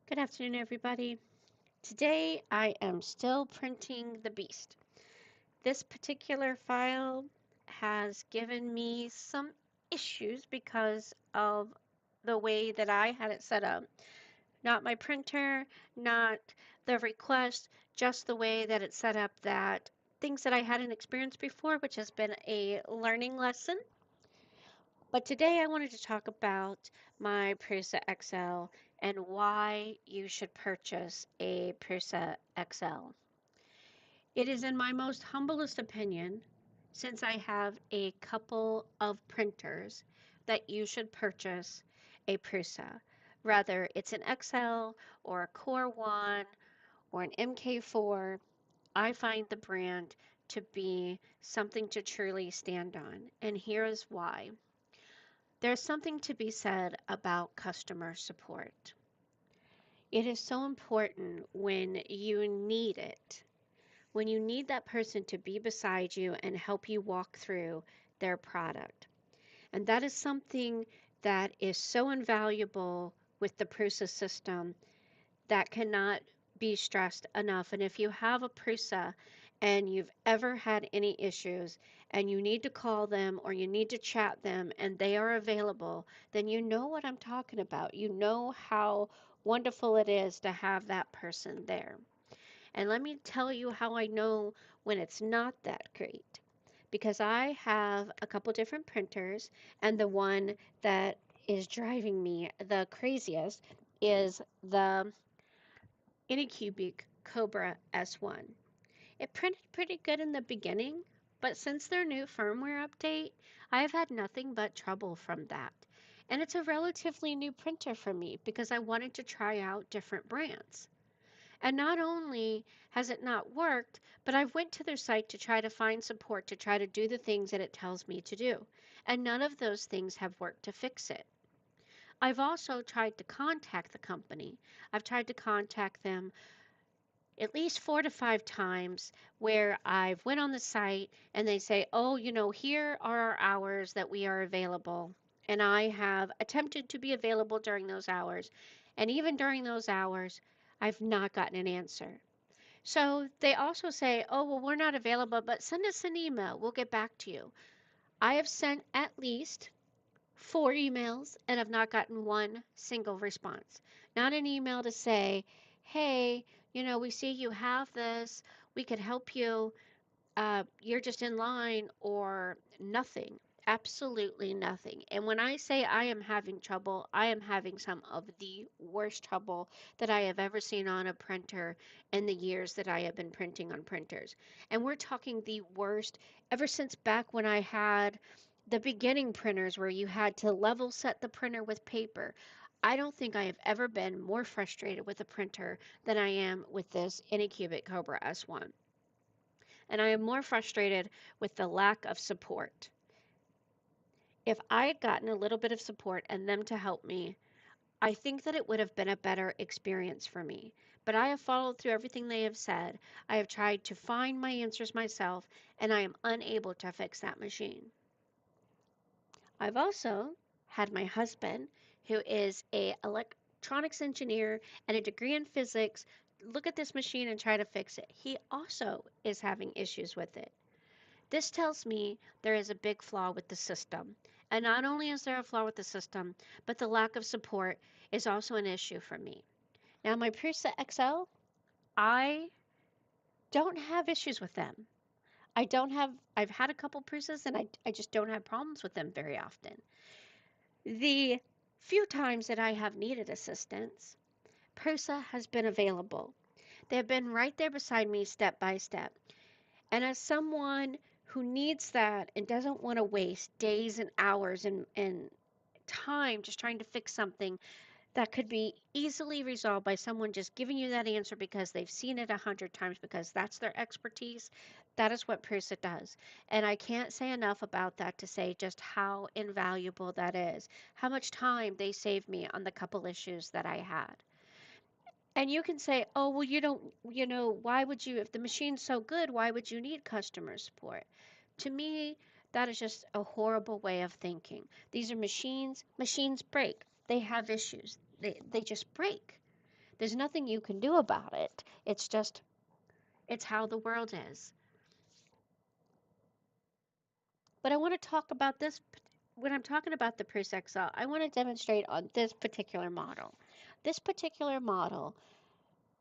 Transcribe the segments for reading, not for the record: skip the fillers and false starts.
Good afternoon, everybody. Today I am still printing the beast. This particular file has given me some issues because of the way that I had it set up. Not my printer, not the request, just the way that it's set up that things that I hadn't experienced before, which has been a learning lesson. But today I wanted to talk about my PRusa XL and why you should purchase a PRusa XL. It is in my most humblest opinion, since I have a couple of printers, that you should purchase a PRusa. Whether it's an XL or a Core 1 or an MK4, I find the brand to be something to truly stand on. And here is why. There's something to be said about customer support. It is so important when you need it, when you need that person to be beside you and help you walk through their product. And that is something that is so invaluable with the PRusa system that cannot be stressed enough. And if you have a PRusa and you've ever had any issues and you need to call them or you need to chat them and they are available, then you know what I'm talking about. You know how wonderful it is to have that person there. And let me tell you how I know when it's not that great. Because I have a couple different printers, and the one that is driving me the craziest is the Anycubic Cobra S1. It printed pretty good in the beginning, but since their new firmware update, I have had nothing but trouble from that. And it's a relatively new printer for me because I wanted to try out different brands. And not only has it not worked, but I've went to their site to try to find support to try to do the things that it tells me to do. And none of those things have worked to fix it. I've also tried to contact the company. I've tried to contact them at least 4 to 5 times where I've went on the site and they say, oh, here are our hours that we are available. And I have attempted to be available during those hours. And even during those hours, I've not gotten an answer. So they also say, oh, well, we're not available, but send us an email. We'll get back to you. I have sent at least 4 emails and have not gotten one single response. Not an email to say, hey, we see you have this, we could help you, you're just in line, or nothing. Absolutely nothing. And when I say I am having trouble, I am having some of the worst trouble that I have ever seen on a printer in the years that I have been printing on printers. And we're talking the worst ever since back when I had the beginning printers where you had to level set the printer with paper. I don't think I have ever been more frustrated with a printer than I am with this Anycubic Cobra S1. And I am more frustrated with the lack of support. If I had gotten a little bit of support and them to help me, I think that it would have been a better experience for me. But I have followed through everything they have said. I have tried to find my answers myself, and I am unable to fix that machine. I've also had my husband, who is a electronics engineer and a degree in physics, look at this machine and try to fix it. He also is having issues with it. This tells me there is a big flaw with the system. And not only is there a flaw with the system, but the lack of support is also an issue for me. Now, my PRusa XL, I don't have issues with them. I've had a couple Prusas and I just don't have problems with them very often. The few times that I have needed assistance, PRusa has been available. They've been right there beside me step by step. And as someone who needs that and doesn't want to waste days and hours and time just trying to fix something that could be easily resolved by someone just giving you that answer because they've seen it 100 times because that's their expertise, that is what PRusa does. And I can't say enough about that to say just how invaluable that is, how much time they saved me on the couple issues that I had. And you can say, oh, well, you don't, why would you, if the machine's so good, why would you need customer support? To me, that is just a horrible way of thinking. These are machines. Machines break. They have issues. They just break. There's nothing you can do about it. It's how the world is. But I want to talk about this when I'm talking about the PRusa XL. I want to demonstrate on this particular model. This particular model,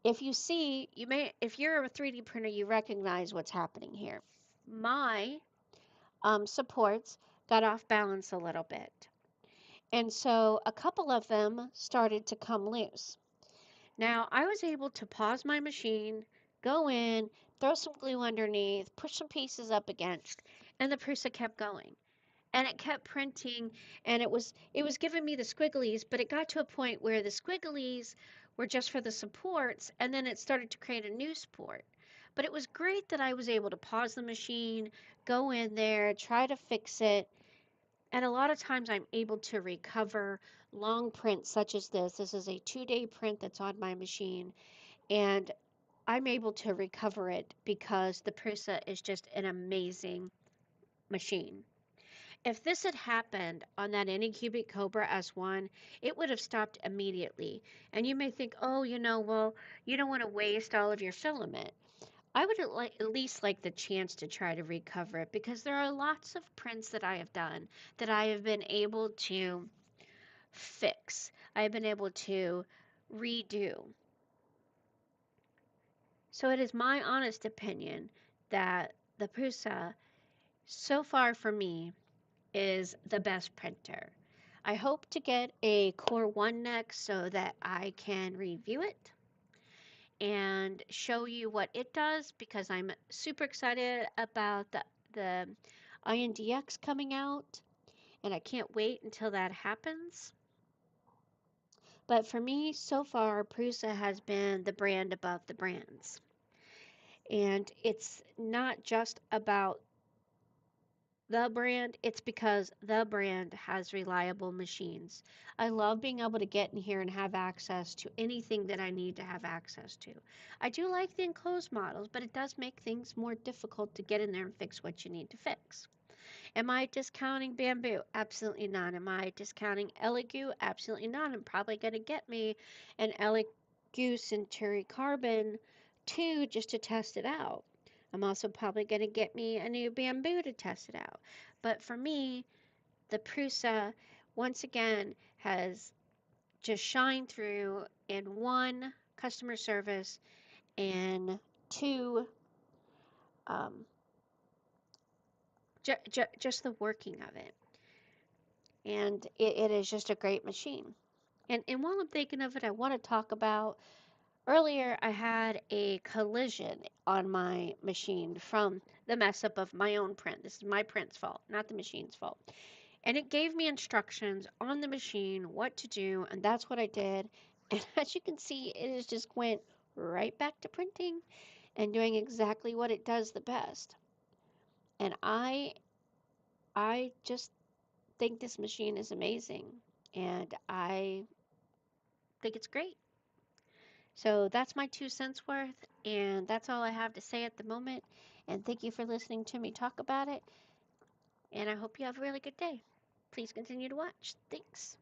if you see, if you're a 3D printer, you recognize what's happening here. My supports got off balance a little bit. And so a couple of them started to come loose. Now, I was able to pause my machine, go in, throw some glue underneath, push some pieces up against, and the Prusa kept going. And it kept printing, and it was giving me the squigglies, but it got to a point where the squigglies were just for the supports, and then it started to create a new support. But it was great that I was able to pause the machine, go in there, try to fix it, and a lot of times I'm able to recover long prints such as this. This is a 2-day print that's on my machine, and I'm able to recover it because the Prusa is just an amazing machine. If this had happened on that Anycubic Cobra S1, it would have stopped immediately. And you may think, oh, well, you don't want to waste all of your filament. I would at least like the chance to try to recover it because there are lots of prints that I have done that I have been able to fix. I have been able to redo. So it is my honest opinion that the Prusa, so far for me, is the best printer. I hope to get a Core 1 next so that I can review it and show you what it does because I'm super excited about the INDX coming out and I can't wait until that happens. But for me, so far, Prusa has been the brand above the brands. And it's not just about the brand, it's because the brand has reliable machines. I love being able to get in here and have access to anything that I need to have access to. I do like the enclosed models, but it does make things more difficult to get in there and fix what you need to fix. Am I discounting bamboo? Absolutely not. Am I discounting Elegoo? Absolutely not. I'm probably going to get me an Elegoo Century Carbon 2 just to test it out. I'm also probably going to get me a new bamboo to test it out. But for me, the Prusa, once again, has just shined through in one, customer service, and two, um, just the working of it. And it is just a great machine. And while I'm thinking of it, I want to talk about earlier I had a collision on my machine from the mess up of my own print. This is my print's fault, not the machine's fault. And it gave me instructions on the machine what to do, and that's what I did. And as you can see, it has just went right back to printing and doing exactly what it does the best. And I just think this machine is amazing, and I think it's great. So that's my 2 cents worth, and that's all I have to say at the moment. And thank you for listening to me talk about it. And I hope you have a really good day. Please continue to watch. Thanks.